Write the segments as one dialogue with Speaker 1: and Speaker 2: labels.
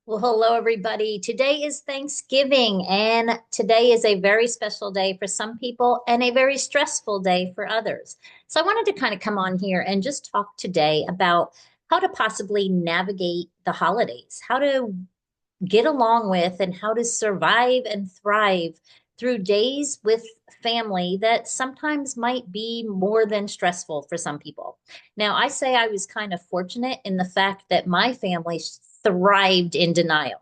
Speaker 1: Well, hello, everybody. Today is Thanksgiving, and today is a very special day for some people and a very stressful day for others. So, I wanted to kind of come on here and just talk today about how to possibly navigate the holidays, how to get along with, and how to survive and thrive through days with family that sometimes might be more than stressful for some people. Now, I say I was kind of fortunate in the fact that my family thrived in denial.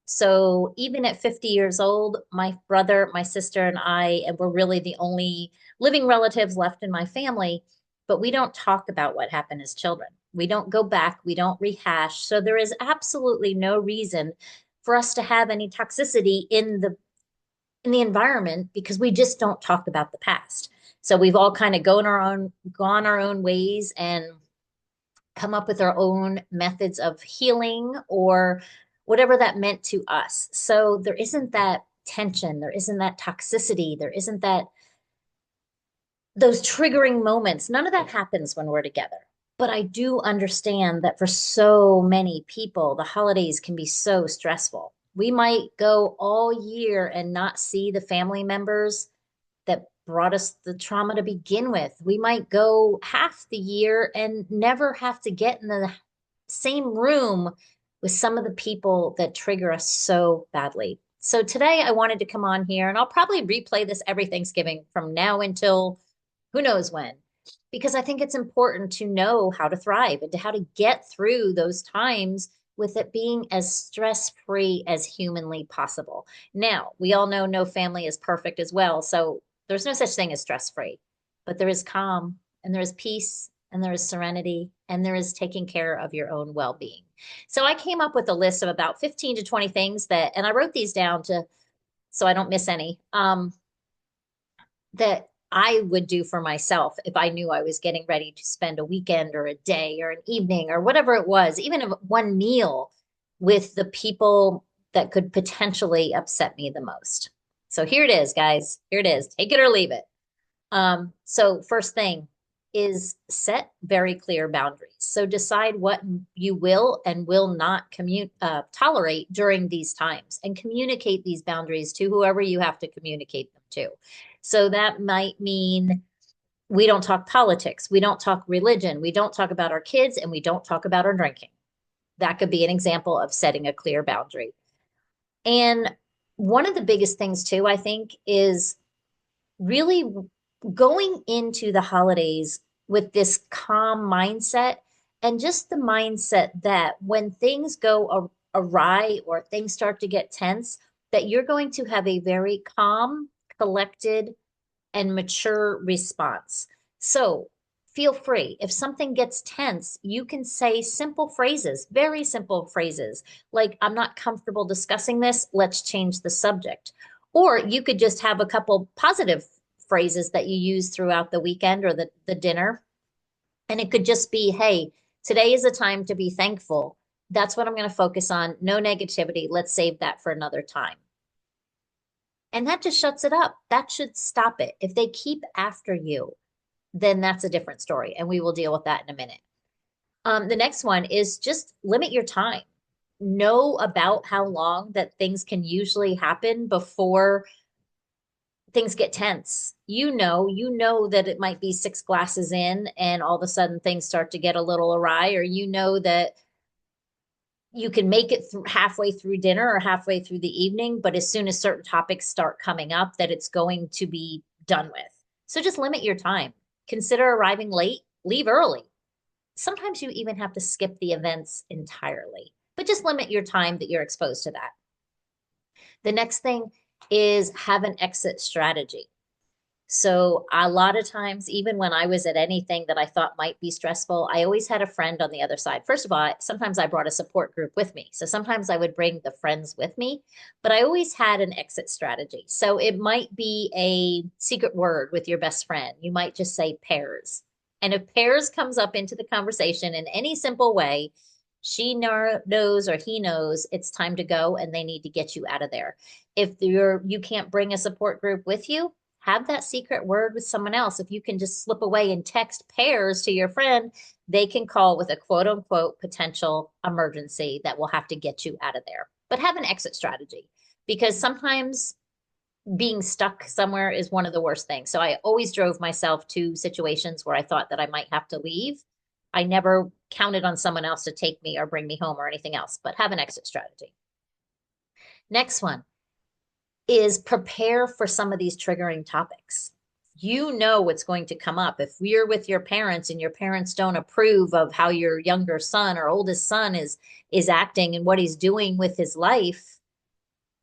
Speaker 1: So even at 50 years old, my brother, my sister, and I, and we're really the only living relatives left in my family, but we don't talk about what happened as children. We don't go back, we don't rehash. So there is absolutely no reason for us to have any toxicity in the environment because we just don't talk about the past. So we've all kind of gone our own ways and come up with our own methods of healing or whatever that meant to us. So there isn't that tension, there isn't that toxicity, there isn't that those triggering moments. None of that happens when we're together. But I do understand that for so many people, the holidays can be so stressful. We might go all year and not see the family members that brought us the trauma to begin with. We might go half the year and never have to get in the same room with some of the people that trigger us so badly. So today I wanted to come on here and I'll probably replay this every Thanksgiving from now until who knows when, because I think it's important to know how to thrive and to how to get through those times with it being as stress free as humanly possible. Now, we all know no family is perfect as well. So there's no such thing as stress free, but there is calm and there is peace and there is serenity and there is taking care of your own well being. So I came up with a list of about 15 to 20 things that, and I wrote these down to, so I don't miss any, that I would do for myself if I knew I was getting ready to spend a weekend or a day or an evening or whatever it was, even if one meal with the people that could potentially upset me the most. So here it is, guys. Here it is. Take it or leave it. So first thing is set very clear boundaries. So decide what you will and will not tolerate during these times and communicate these boundaries to whoever you have to communicate them to. So that might mean we don't talk politics, we don't talk religion, we don't talk about our kids, and we don't talk about our drinking. That could be an example of setting a clear boundary. And one of the biggest things, too, I think, is really going into the holidays with this calm mindset and just the mindset that when things go awry or things start to get tense, that you're going to have a very calm, collected, and mature response. So feel free. If something gets tense, you can say simple phrases, very simple phrases, like, I'm not comfortable discussing this. Let's change the subject. Or you could just have a couple positive phrases that you use throughout the weekend or the dinner. And it could just be, hey, today is a time to be thankful. That's what I'm going to focus on. No negativity. Let's save that for another time. And that just shuts it up. That should stop it. If they keep after you, then that's a different story. And we will deal with that in a minute. The next one is just limit your time. Know about how long that things can usually happen before things get tense. You know that it might be six glasses in and all of a sudden things start to get a little awry, or you know that you can make it halfway through dinner or halfway through the evening, but as soon as certain topics start coming up, that it's going to be done with. So just limit your time. Consider arriving late, leave early. Sometimes you even have to skip the events entirely, but just limit your time that you're exposed to that. The next thing is have an exit strategy. So a lot of times, even when I was at anything that I thought might be stressful, I always had a friend on the other side. First of all, sometimes I brought a support group with me. So sometimes I would bring the friends with me, but I always had an exit strategy. So it might be a secret word with your best friend. You might just say pairs. And if pairs comes up into the conversation in any simple way, she knows or he knows it's time to go and they need to get you out of there. If you can't bring a support group with you, have that secret word with someone else. If you can just slip away and text pairs to your friend, they can call with a quote unquote potential emergency that will have to get you out of there. But have an exit strategy, because sometimes being stuck somewhere is one of the worst things. So I always drove myself to situations where I thought that I might have to leave. I never counted on someone else to take me or bring me home or anything else, but have an exit strategy. Next one is prepare for some of these triggering topics. You know what's going to come up. If you're with your parents and your parents don't approve of how your younger son or oldest son is acting and what he's doing with his life,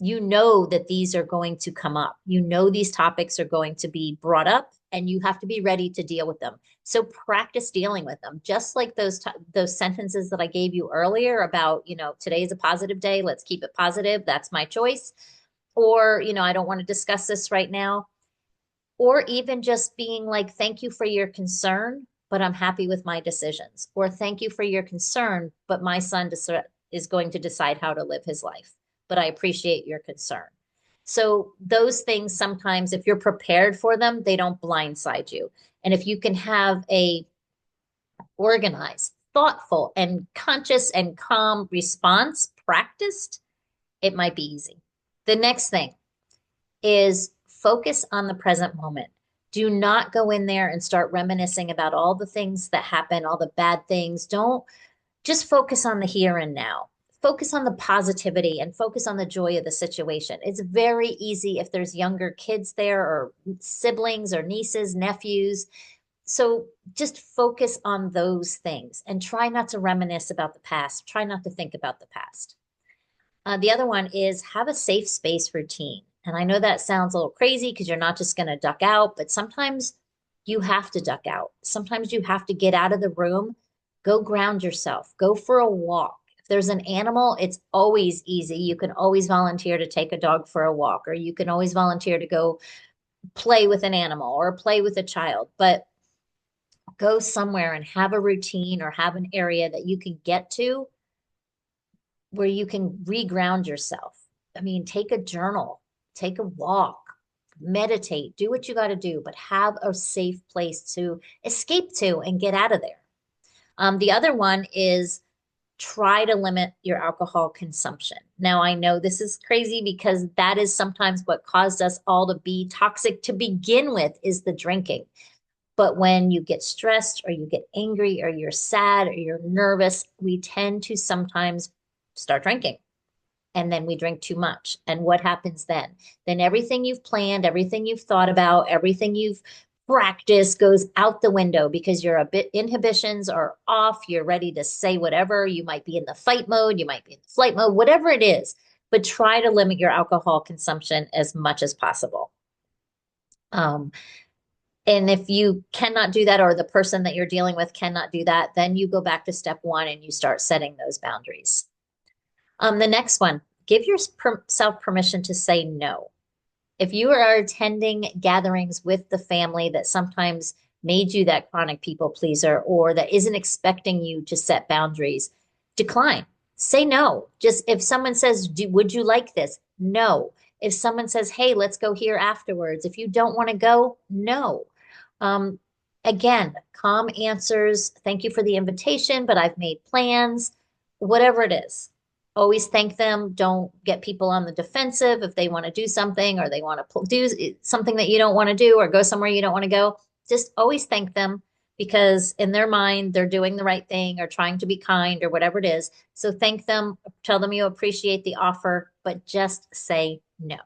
Speaker 1: you know that these are going to come up. You know these topics are going to be brought up, and you have to be ready to deal with them. So practice dealing with them. Just like those sentences that I gave you earlier about, today is a positive day, let's keep it positive, that's my choice. Or, I don't want to discuss this right now. Or even just being like, thank you for your concern, but I'm happy with my decisions. Or thank you for your concern, but my son is going to decide how to live his life. But I appreciate your concern. So those things, sometimes if you're prepared for them, they don't blindside you. And if you can have a organized, thoughtful, and conscious and calm response practiced, it might be easy. The next thing is focus on the present moment. Do not go in there and start reminiscing about all the things that happen, all the bad things. Don't just focus on the here and now. Focus on the positivity and focus on the joy of the situation. It's very easy if there's younger kids there or siblings or nieces, nephews. So just focus on those things and try not to reminisce about the past. Try not to think about the past. The other one is have a safe space routine. And I know that sounds a little crazy because you're not just going to duck out, but sometimes you have to duck out. Sometimes you have to get out of the room, go ground yourself, go for a walk. If there's an animal, it's always easy. You can always volunteer to take a dog for a walk, or you can always volunteer to go play with an animal or play with a child. But go somewhere and have a routine or have an area that you can get to where you can reground yourself. I mean, take a journal, take a walk, meditate, do what you got to do, but have a safe place to escape to and get out of there. The other one is try to limit your alcohol consumption. Now, I know this is crazy because that is sometimes what caused us all to be toxic to begin with, is the drinking. But when you get stressed or you get angry or you're sad or you're nervous, we tend to sometimes start drinking. And then we drink too much. And what happens then? Then everything you've planned, everything you've thought about, everything you've practiced goes out the window because your inhibitions are off. You're ready to say whatever. You might be in the fight mode, you might be in the flight mode, whatever it is. But try to limit your alcohol consumption as much as possible. And if you cannot do that, or the person that you're dealing with cannot do that, then you go back to step one and you start setting those boundaries. The next one, give yourself permission to say no. If you are attending gatherings with the family that sometimes made you that chronic people pleaser, or that isn't expecting you to set boundaries, decline. Say no. Just if someone says, would you like this? No. If someone says, hey, let's go here afterwards, if you don't want to go, no. Again, calm answers. Thank you for the invitation, but I've made plans. Whatever it is, always thank them. Don't get people on the defensive if they want to do something, or they want to do something that you don't want to do, or go somewhere you don't want to go. Just always thank them, because in their mind, they're doing the right thing or trying to be kind or whatever it is. So thank them, tell them you appreciate the offer, but just say no.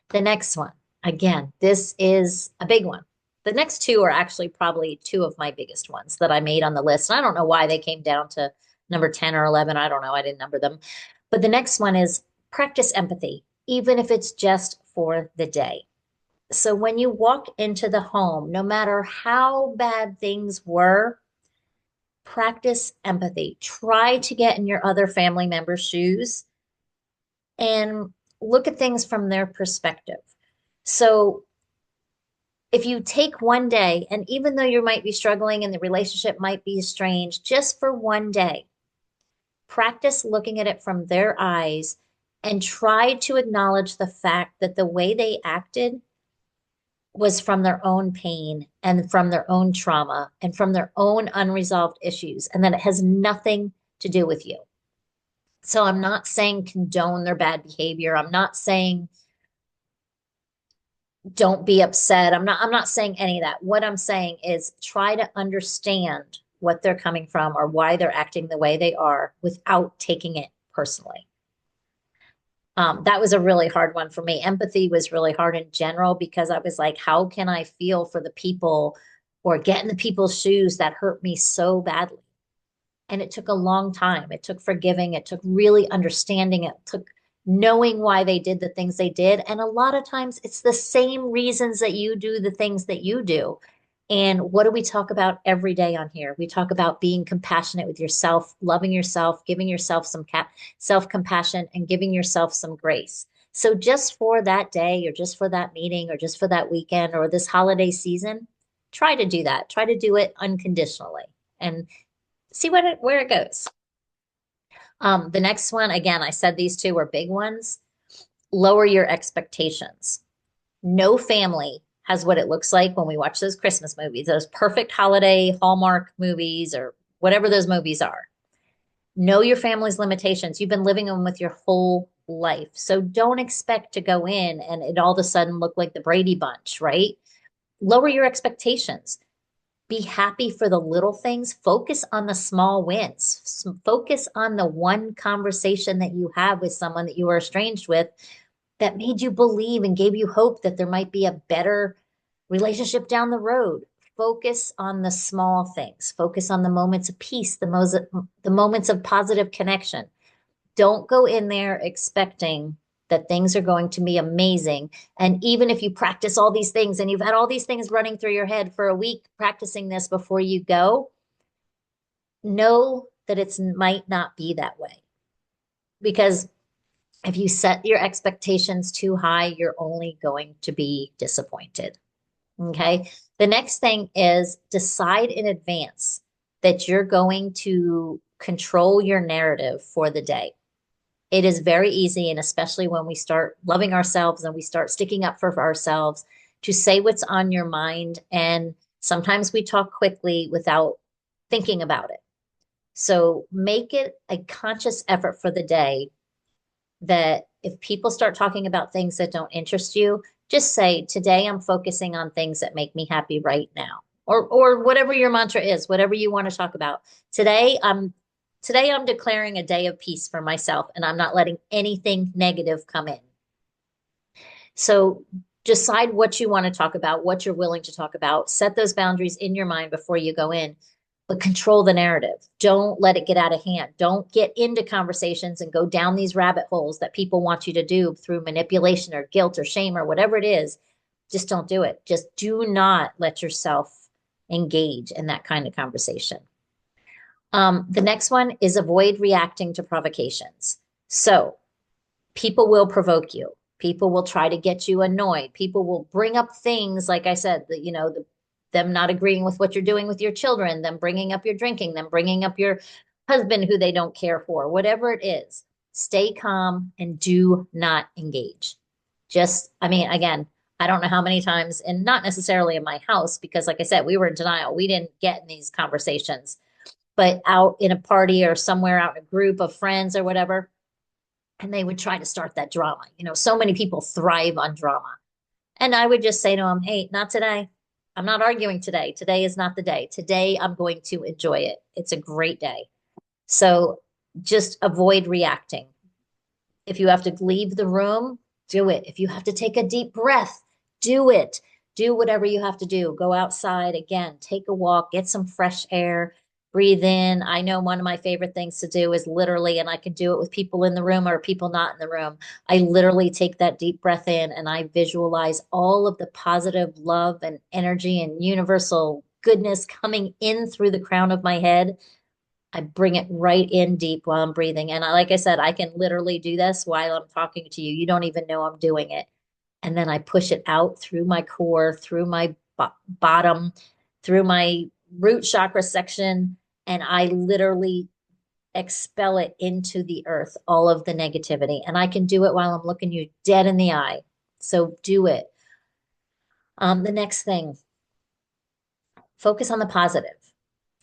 Speaker 1: The next one, again, this is a big one. The next two are actually probably two of my biggest ones that I made on the list. And I don't know why they came down to number 10 or 11. I don't know. I didn't number them. But the next one is practice empathy, even if it's just for the day. So when you walk into the home, no matter how bad things were, practice empathy. Try to get in your other family members' shoes and look at things from their perspective. So if you take one day, and even though you might be struggling and the relationship might be estranged, just for one day, practice looking at it from their eyes and try to acknowledge the fact that the way they acted was from their own pain and from their own trauma and from their own unresolved issues, and that it has nothing to do with you. So I'm not saying condone their bad behavior. I'm not saying don't be upset. I'm not saying any of that. What I'm saying is try to understand what they're coming from or why they're acting the way they are without taking it personally. That was a really hard one for me. Empathy was really hard in general because I was like, how can I feel for the people or get in the people's shoes that hurt me so badly? And it took a long time. It took forgiving. It took really understanding. It took knowing why they did the things they did. And a lot of times it's the same reasons that you do the things that you do. And what do we talk about every day on here? We talk about being compassionate with yourself, loving yourself, giving yourself some self-compassion, and giving yourself some grace. So just for that day or just for that meeting or just for that weekend or this holiday season, try to do that. Try to do it unconditionally and see where it goes. The next one, again, I said these two were big ones. Lower your expectations. No family has what it looks like when we watch those Christmas movies, those perfect holiday Hallmark movies, or whatever those movies are. Know your family's limitations. You've been living them with your whole life. So don't expect to go in and it all of a sudden look like the Brady Bunch, right? Lower your expectations. Be happy for the little things. Focus on the small wins. Focus on the one conversation that you have with someone that you are estranged with that made you believe and gave you hope that there might be a better relationship down the road. Focus on the small things. Focus on the moments of peace, the moments of positive connection. Don't go in there expecting that things are going to be amazing. And even if you practice all these things and you've had all these things running through your head for a week practicing this before you go, know that it might not be that way. Because if you set your expectations too high, you're only going to be disappointed. Okay. The next thing is decide in advance that you're going to control your narrative for the day. It is very easy, and especially when we start loving ourselves and we start sticking up for ourselves, to say what's on your mind. And sometimes we talk quickly without thinking about it. So make it a conscious effort for the day that if people start talking about things that don't interest you, just say, today I'm focusing on things that make me happy right now. Or whatever your mantra is, whatever you want to talk about. Today I'm declaring a day of peace for myself, and I'm not letting anything negative come in. So decide what you want to talk about, what you're willing to talk about. Set those boundaries in your mind before you go in, but control the narrative. Don't let it get out of hand. Don't get into conversations and go down these rabbit holes that people want you to do through manipulation or guilt or shame or whatever it is. Just don't do it. Just do not let yourself engage in that kind of conversation. The next one is avoid reacting to provocations. So people will provoke you. People will try to get you annoyed. People will bring up things, like I said, that, them not agreeing with what you're doing with your children, them bringing up your drinking, them bringing up your husband who they don't care for, whatever it is. Stay calm and do not engage. Again, I don't know how many times, and not necessarily in my house, because like I said, we were in denial. We didn't get in these conversations, but out in a party or somewhere out in a group of friends or whatever, and they would try to start that drama. So many people thrive on drama. And I would just say to them, hey, not today. I'm not arguing today. Today is not the day. Today, I'm going to enjoy it. It's a great day. So just avoid reacting. If you have to leave the room, do it. If you have to take a deep breath, do it. Do whatever you have to do. Go outside again, take a walk, get some fresh air, breathe in. I know one of my favorite things to do is literally, and I can do it with people in the room or people not in the room. I literally take that deep breath in and I visualize all of the positive love and energy and universal goodness coming in through the crown of my head. I bring it right in deep while I'm breathing. And like I said, I can literally do this while I'm talking to you. You don't even know I'm doing it. And then I push it out through my core, through my bottom, through my root chakra section. And I literally expel it into the earth, all of the negativity. And I can do it while I'm looking you dead in the eye. So do it. The next thing, focus on the positive.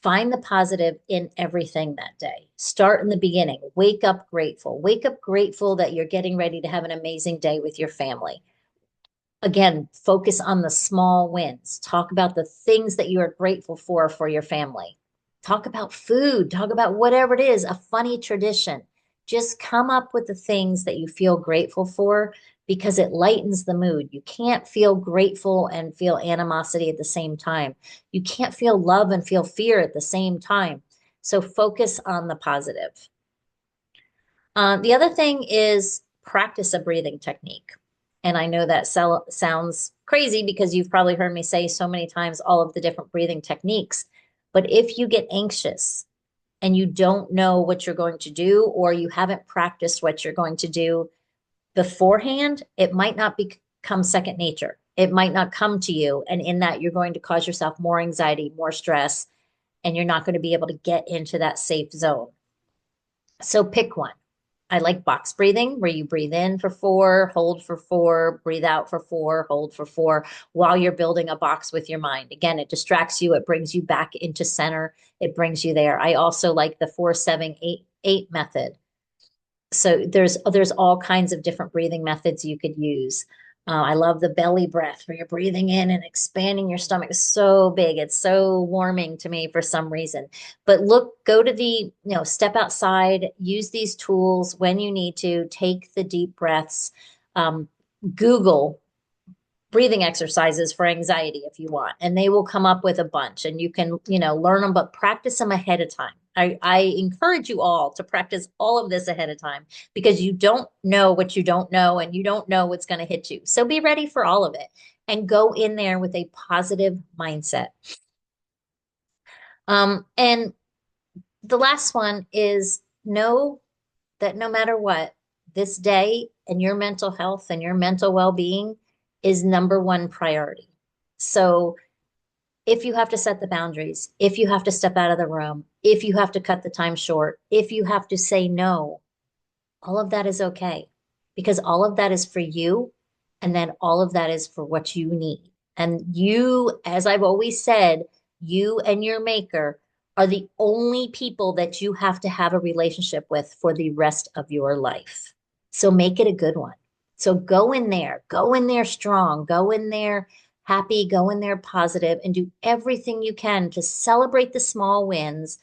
Speaker 1: Find the positive in everything that day. Start in the beginning. Wake up grateful. Wake up grateful that you're getting ready to have an amazing day with your family. Again, focus on the small wins. Talk about the things that you are grateful for your family. Talk about food. Talk about whatever it is, a funny tradition. Just come up with the things that you feel grateful for because it lightens the mood. You can't feel grateful and feel animosity at the same time. You can't feel love and feel fear at the same time. So focus on the positive. The other thing is practice a breathing technique. And I know that sounds crazy because you've probably heard me say so many times all of the different breathing techniques. But if you get anxious and you don't know what you're going to do, or you haven't practiced what you're going to do beforehand, it might not become second nature. It might not come to you. And in that, you're going to cause yourself more anxiety, more stress, and you're not going to be able to get into that safe zone. So pick one. I like box breathing, where you breathe in for 4, hold for 4, breathe out for 4, hold for 4, while you're building a box with your mind. Again, it distracts you. It brings you back into center. It brings you there. I also like the 4-7-8-8 method. So there's all kinds of different breathing methods you could use. I love the belly breath where you're breathing in and expanding your stomach so big. It's so warming to me for some reason. But look, go to step outside, use these tools when you need to, take the deep breaths. Um, Google breathing exercises for anxiety if you want, and they will come up with a bunch and you can, learn them, but practice them ahead of time. I encourage you all to practice all of this ahead of time because you don't know what you don't know and you don't know what's going to hit you. So be ready for all of it and go in there with a positive mindset. And the last one is know that no matter what, this day and your mental health and your mental well-being is number one priority. So if you have to set the boundaries, if you have to step out of the room, if you have to cut the time short, if you have to say no, all of that is okay because all of that is for you. And then all of that is for what you need. And you, as I've always said, you and your maker are the only people that you have to have a relationship with for the rest of your life. So make it a good one. So go in there strong, go in there happy, go in there positive, and do everything you can to celebrate the small wins,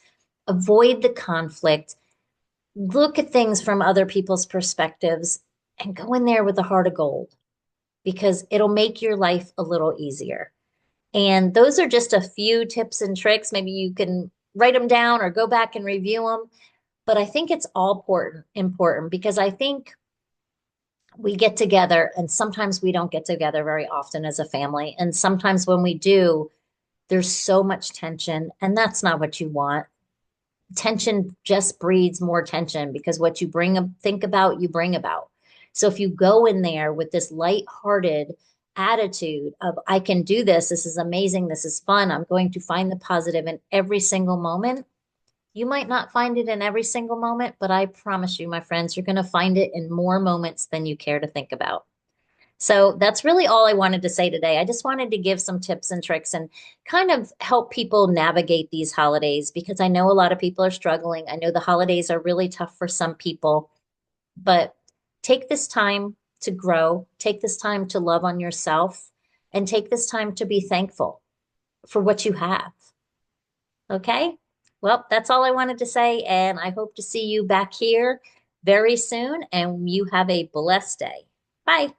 Speaker 1: avoid the conflict, look at things from other people's perspectives, and go in there with a heart of gold because it'll make your life a little easier. And those are just a few tips and tricks. Maybe you can write them down or go back and review them. But I think it's all important because I think we get together and sometimes we don't get together very often as a family. And sometimes when we do, there's so much tension, and that's not what you want. Tension just breeds more tension because what you think about, you bring about. So if you go in there with this lighthearted attitude of, I can do this is amazing, this is fun, I'm going to find the positive in every single moment. You might not find it in every single moment, but I promise you, my friends, you're going to find it in more moments than you care to think about. So that's really all I wanted to say today. I just wanted to give some tips and tricks and kind of help people navigate these holidays because I know a lot of people are struggling. I know the holidays are really tough for some people, but take this time to grow, take this time to love on yourself, and take this time to be thankful for what you have. Okay? Well, that's all I wanted to say, and I hope to see you back here very soon, and you have a blessed day. Bye.